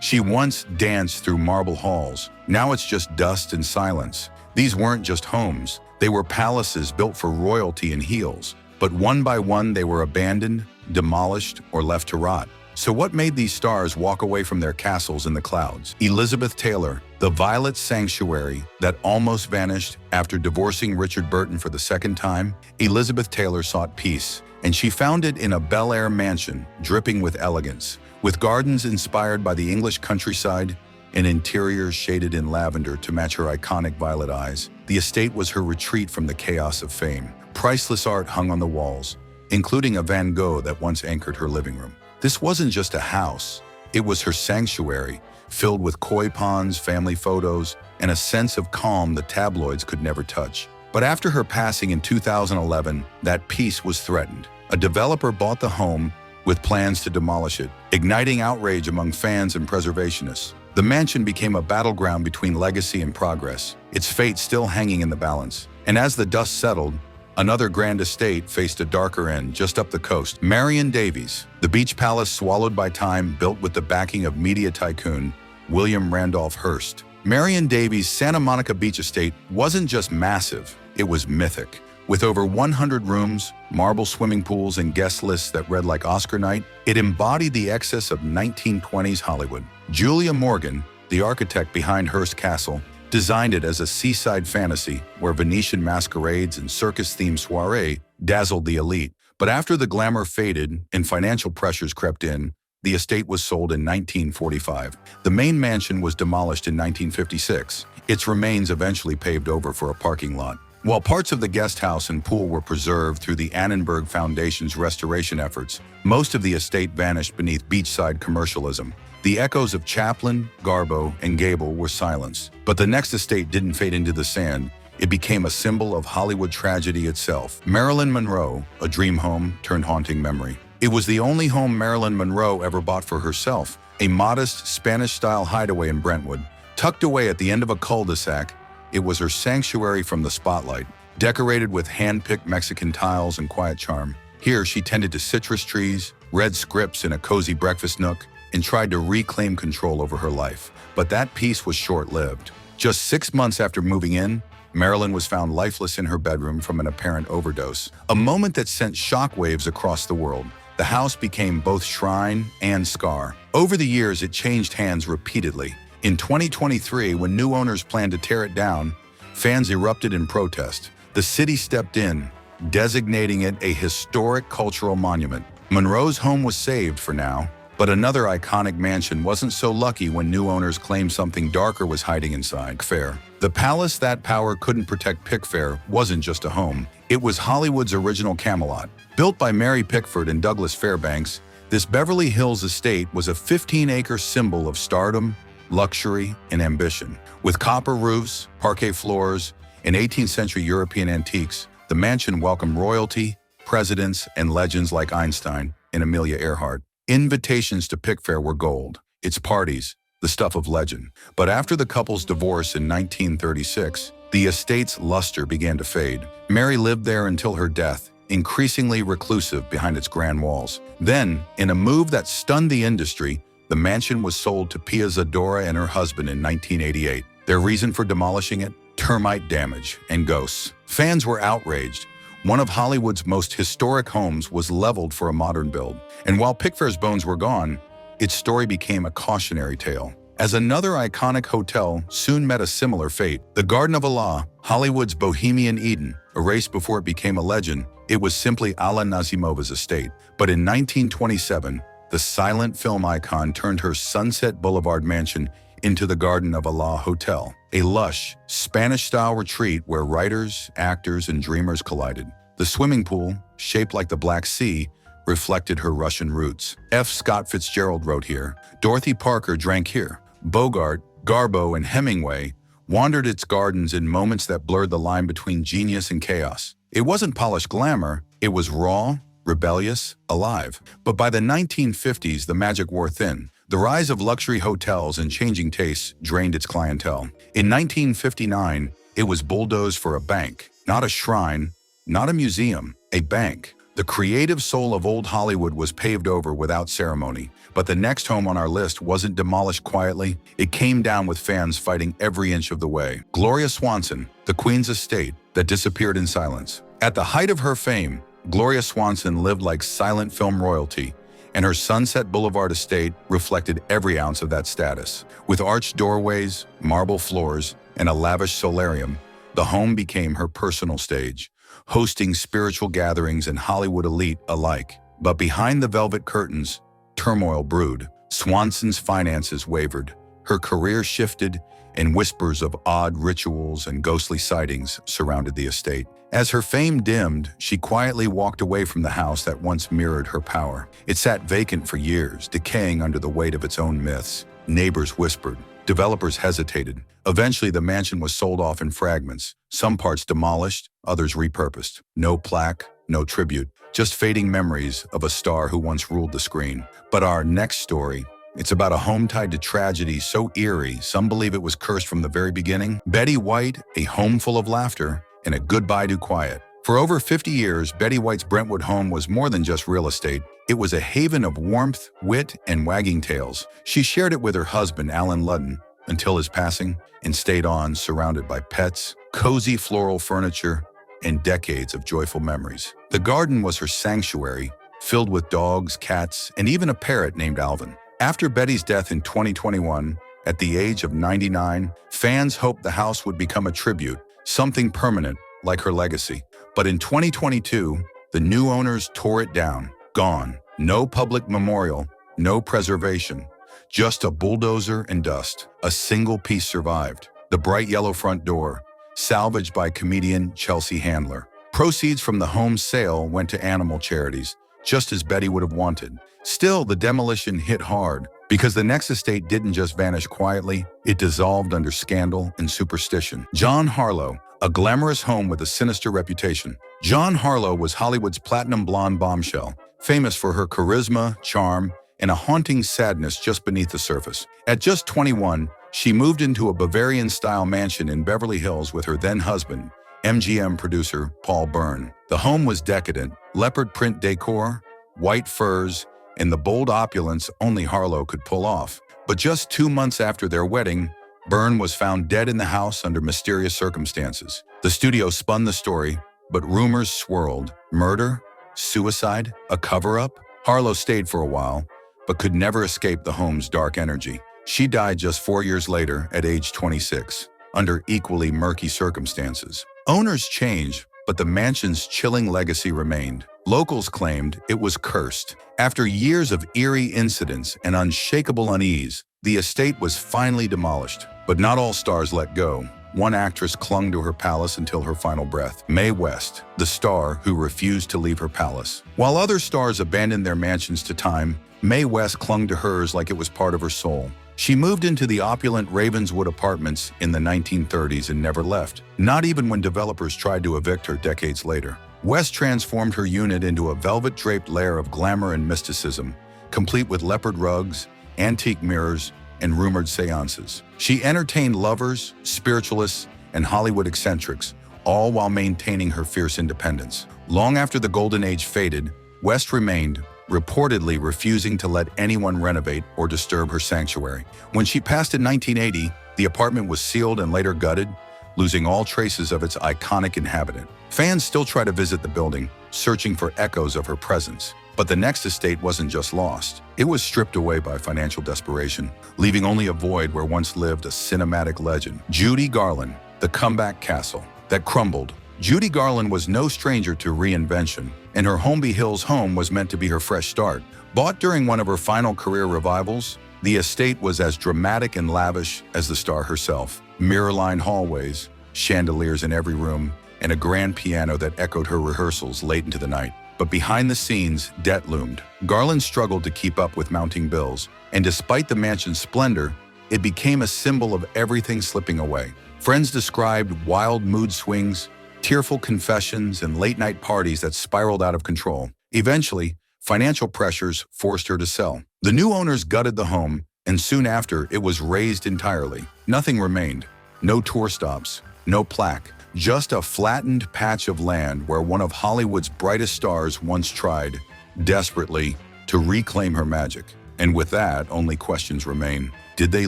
She once danced through marble halls. Now it's just dust and silence. These weren't just homes. They were palaces built for royalty and heels. But one by one, they were abandoned, demolished, or left to rot. So what made these stars walk away from their castles in the clouds? Elizabeth Taylor, the violet sanctuary that almost vanished after divorcing Richard Burton for the second time. Elizabeth Taylor sought peace, and she found it in a Bel Air mansion dripping with elegance, with gardens inspired by the English countryside and interiors shaded in lavender to match her iconic violet eyes. The estate was her retreat from the chaos of fame. Priceless art hung on the walls, including a Van Gogh that once anchored her living room. This wasn't just a house, it was her sanctuary, filled with koi ponds, family photos, and a sense of calm the tabloids could never touch. But after her passing in 2011, that peace was threatened. A developer bought the home with plans to demolish it, igniting outrage among fans and preservationists. The mansion became a battleground between legacy and progress, its fate still hanging in the balance. And as the dust settled, another grand estate faced a darker end just up the coast. Marion Davies, the beach palace swallowed by time, built with the backing of media tycoon William Randolph Hearst. Marion Davies' Santa Monica Beach estate wasn't just massive, it was mythic. With over 100 rooms, marble swimming pools, and guest lists that read like Oscar night, it embodied the excess of 1920s Hollywood. Julia Morgan, the architect behind Hearst Castle, designed it as a seaside fantasy where Venetian masquerades and circus-themed soiree dazzled the elite. But after the glamour faded and financial pressures crept in, the estate was sold in 1945. The main mansion was demolished in 1956. Its remains eventually paved over for a parking lot. While parts of the guest house and pool were preserved through the Annenberg Foundation's restoration efforts, most of the estate vanished beneath beachside commercialism. The echoes of Chaplin, Garbo, and Gable were silenced. But the next estate didn't fade into the sand. It became a symbol of Hollywood tragedy itself. Marilyn Monroe, a dream home turned haunting memory. It was the only home Marilyn Monroe ever bought for herself, a modest Spanish-style hideaway in Brentwood. Tucked away at the end of a cul-de-sac, it was her sanctuary from the spotlight, decorated with hand-picked Mexican tiles and quiet charm. Here, she tended to citrus trees, read scripts in a cozy breakfast nook, and tried to reclaim control over her life. But that peace was short-lived. Just 6 months after moving in, Marilyn was found lifeless in her bedroom from an apparent overdose, a moment that sent shockwaves across the world. The house became both shrine and scar. Over the years, it changed hands repeatedly. In 2023, when new owners planned to tear it down, fans erupted in protest. The city stepped in, designating it a historic cultural monument. Monroe's home was saved for now, but another iconic mansion wasn't so lucky when new owners claimed something darker was hiding inside. Pickfair. The palace that power couldn't protect. Pickfair wasn't just a home. It was Hollywood's original Camelot. Built by Mary Pickford and Douglas Fairbanks, this Beverly Hills estate was a 15-acre symbol of stardom, luxury, and ambition. With copper roofs, parquet floors, and 18th-century European antiques, the mansion welcomed royalty, presidents, and legends like Einstein and Amelia Earhart. Invitations to Pickfair were gold, its parties, the stuff of legend. But after the couple's divorce in 1936, the estate's luster began to fade. Mary lived there until her death, increasingly reclusive behind its grand walls. Then, in a move that stunned the industry, the mansion was sold to Pia Zadora and her husband in 1988. Their reason for demolishing it? Termite damage and ghosts. Fans were outraged. One of Hollywood's most historic homes was leveled for a modern build. And while Pickfair's bones were gone, its story became a cautionary tale. As another iconic hotel soon met a similar fate, the Garden of Allah, Hollywood's Bohemian Eden, erased before it became a legend, it was simply Alla Nazimova's estate. But in 1927, the silent film icon turned her Sunset Boulevard mansion into the Garden of Allah Hotel, a lush, Spanish-style retreat where writers, actors, and dreamers collided. The swimming pool, shaped like the Black Sea, reflected her Russian roots. F. Scott Fitzgerald wrote here. Dorothy Parker drank here. Bogart, Garbo, and Hemingway wandered its gardens in moments that blurred the line between genius and chaos. It wasn't polished glamour, it was raw, rebellious, alive. But by the 1950s, the magic wore thin. The rise of luxury hotels and changing tastes drained its clientele. In 1959, it was bulldozed for a bank, not a shrine, not a museum, a bank. The creative soul of old Hollywood was paved over without ceremony. But the next home on our list wasn't demolished quietly. It came down with fans fighting every inch of the way. Gloria Swanson, the Queen's estate that disappeared in silence. At the height of her fame, Gloria Swanson lived like silent film royalty, and her Sunset Boulevard estate reflected every ounce of that status. With arched doorways, marble floors, and a lavish solarium, the home became her personal stage, hosting spiritual gatherings and Hollywood elite alike. But behind the velvet curtains, turmoil brewed. Swanson's finances wavered, her career shifted, and whispers of odd rituals and ghostly sightings surrounded the estate. As her fame dimmed, she quietly walked away from the house that once mirrored her power. It sat vacant for years, decaying under the weight of its own myths. Neighbors whispered. Developers hesitated. Eventually, the mansion was sold off in fragments, some parts demolished, others repurposed. No plaque, no tribute, just fading memories of a star who once ruled the screen. But our next story, it's about a home tied to tragedy so eerie, some believe it was cursed from the very beginning. Betty White, a home full of laughter, and a goodbye to quiet. For over 50 years, Betty White's Brentwood home was more than just real estate. It was a haven of warmth, wit, and wagging tales. She shared it with her husband, Alan Ludden, until his passing, and stayed on surrounded by pets, cozy floral furniture, and decades of joyful memories. The garden was her sanctuary, filled with dogs, cats, and even a parrot named Alvin. After Betty's death in 2021, at the age of 99, fans hoped the house would become a tribute, something permanent like her legacy. But in 2022, the new owners tore it down. Gone. No public memorial, no preservation. Just a bulldozer and dust. A single piece survived. The bright yellow front door, salvaged by comedian Chelsea Handler. Proceeds from the home's sale went to animal charities, just as Betty would have wanted. Still, the demolition hit hard, because the next estate didn't just vanish quietly, it dissolved under scandal and superstition. John Harlow, a glamorous home with a sinister reputation. John Harlow was Hollywood's platinum blonde bombshell, famous for her charisma, charm, and a haunting sadness just beneath the surface. At just 21, she moved into a Bavarian-style mansion in Beverly Hills with her then-husband, MGM producer Paul Byrne. The home was decadent, leopard print decor, white furs, and the bold opulence only Harlow could pull off. But just 2 months after their wedding, Byrne was found dead in the house under mysterious circumstances. The studio spun the story, but rumors swirled. Murder? Suicide? A cover-up? Harlow stayed for a while, but could never escape the home's dark energy. She died just 4 years later at age 26, under equally murky circumstances. Owners changed, but the mansion's chilling legacy remained. Locals claimed it was cursed. After years of eerie incidents and unshakable unease, the estate was finally demolished. But not all stars let go. One actress clung to her palace until her final breath. Mae West, the star who refused to leave her palace. While other stars abandoned their mansions to time, Mae West clung to hers like it was part of her soul. She moved into the opulent Ravenswood apartments in the 1930s and never left, not even when developers tried to evict her decades later. West transformed her unit into a velvet-draped lair of glamour and mysticism, complete with leopard rugs, antique mirrors, and rumored seances. She entertained lovers, spiritualists, and Hollywood eccentrics, all while maintaining her fierce independence. Long after the golden age faded, West remained, reportedly refusing to let anyone renovate or disturb her sanctuary. When she passed in 1980, the apartment was sealed and later gutted, losing all traces of its iconic inhabitant. Fans still try to visit the building, searching for echoes of her presence. But the next estate wasn't just lost. It was stripped away by financial desperation, leaving only a void where once lived a cinematic legend. Judy Garland, the comeback castle that crumbled. Judy Garland was no stranger to reinvention, and her Holmby Hills home was meant to be her fresh start. Bought during one of her final career revivals, the estate was as dramatic and lavish as the star herself. Mirror-lined hallways, chandeliers in every room, and a grand piano that echoed her rehearsals late into the night. But behind the scenes, debt loomed. Garland struggled to keep up with mounting bills, and despite the mansion's splendor, it became a symbol of everything slipping away. Friends described wild mood swings, tearful confessions, and late-night parties that spiraled out of control. Eventually, financial pressures forced her to sell. The new owners gutted the home, and soon after, it was razed entirely. Nothing remained. No tour stops, no plaque, Just a flattened patch of land where one of Hollywood's brightest stars once tried, desperately, to reclaim her magic. And with that, only questions remain. Did they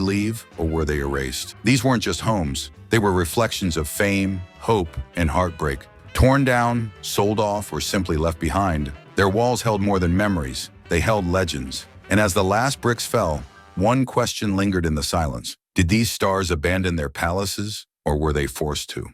leave, or were they erased? These weren't just homes. They were reflections of fame, hope, and heartbreak. Torn down, sold off, or simply left behind, their walls held more than memories. They held legends. And as the last bricks fell, one question lingered in the silence. Did these stars abandon their palaces, or were they forced to?